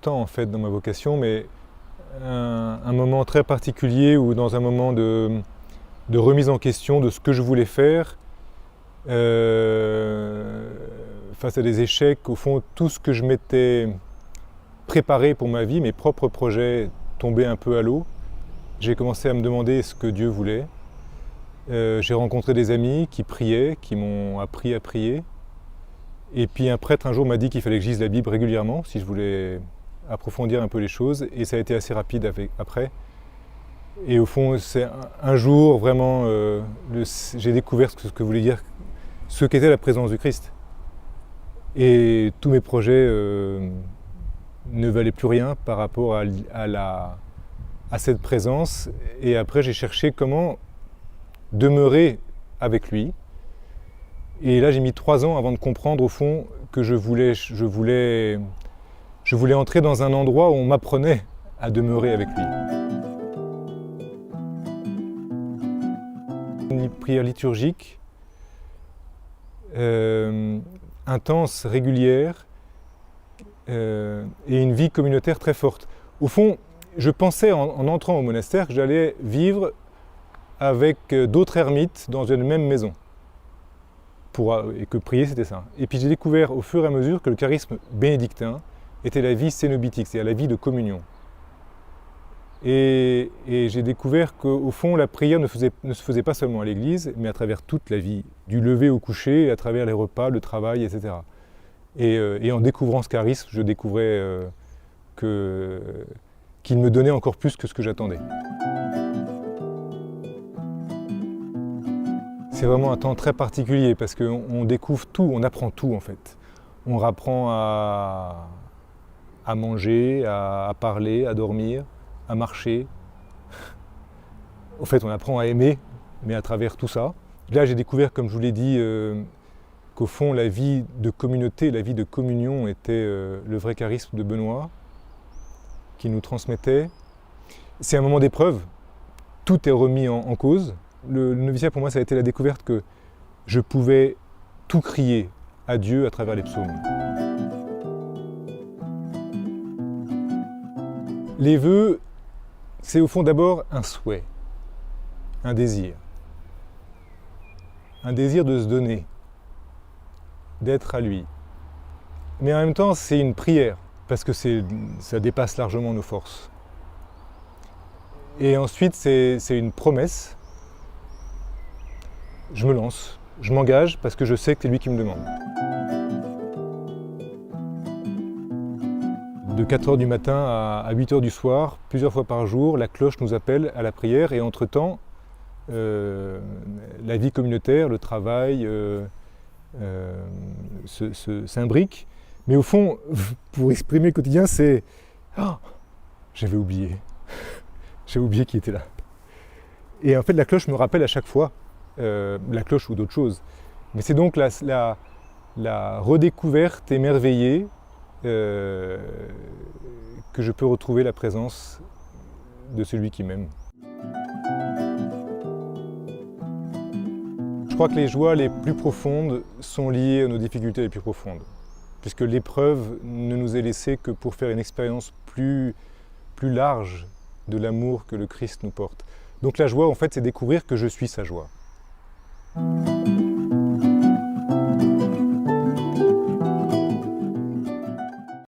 important en fait dans ma vocation, mais un moment très particulier où dans un moment de remise en question de ce que je voulais faire, face à des échecs, au fond tout ce que je m'étais préparé pour ma vie, mes propres projets tombaient un peu à l'eau. J'ai commencé à me demander ce que Dieu voulait. J'ai rencontré des amis qui priaient, qui m'ont appris à prier. Et puis un prêtre un jour m'a dit qu'il fallait que je lise la Bible régulièrement si je voulais approfondir un peu les choses. Et ça a été assez rapide après. Et au fond, c'est un jour vraiment, j'ai découvert ce que voulait dire, ce qu'était la présence du Christ. Et tous mes projets ne valaient plus rien par rapport à cette présence. Et après, j'ai cherché comment demeurer avec lui. Et là, j'ai mis 3 ans avant de comprendre au fond que je voulais entrer dans un endroit où on m'apprenait à demeurer avec lui. Une prière liturgique, intense, régulière, et une vie communautaire très forte. Au fond, je pensais en entrant au monastère que j'allais vivre avec d'autres ermites dans une même maison. Et que prier, c'était ça. Et puis j'ai découvert au fur et à mesure que le charisme bénédictin était la vie cénobitique, c'est-à-dire la vie de communion. Et j'ai découvert qu'au fond, la prière ne se faisait pas seulement à l'église, mais à travers toute la vie, du lever au coucher, à travers les repas, le travail, etc. Et en découvrant ce charisme, je découvrais qu'il me donnait encore plus que ce que j'attendais. C'est vraiment un temps très particulier parce qu'on découvre tout, on apprend tout en fait. On apprend à manger, à parler, à dormir, à marcher. En fait, on apprend à aimer, mais à travers tout ça. Là, j'ai découvert, comme je vous l'ai dit, qu'au fond, la vie de communauté, la vie de communion était le vrai charisme de Benoît, qui nous transmettait. C'est un moment d'épreuve, tout est remis en cause. Le noviciat, pour moi, ça a été la découverte que je pouvais tout crier à Dieu à travers les psaumes. Les vœux, c'est au fond d'abord un souhait, un désir de se donner, d'être à lui. Mais en même temps, c'est une prière, parce que ça dépasse largement nos forces. Et ensuite, c'est une promesse. Je me lance, je m'engage parce que je sais que c'est lui qui me demande. De 4h du matin à 8h du soir, plusieurs fois par jour, la cloche nous appelle à la prière et entre-temps, la vie communautaire, le travail s'imbrique. Mais au fond, pour exprimer le quotidien, c'est « Oh, j'avais oublié, j'avais oublié qui était là ». Et en fait, la cloche me rappelle à chaque fois, la cloche ou d'autres choses. Mais c'est donc la redécouverte émerveillée que je peux retrouver la présence de celui qui m'aime. Je crois que les joies les plus profondes sont liées à nos difficultés les plus profondes, puisque l'épreuve ne nous est laissée que pour faire une expérience plus large de l'amour que le Christ nous porte. Donc la joie, en fait, c'est découvrir que je suis sa joie.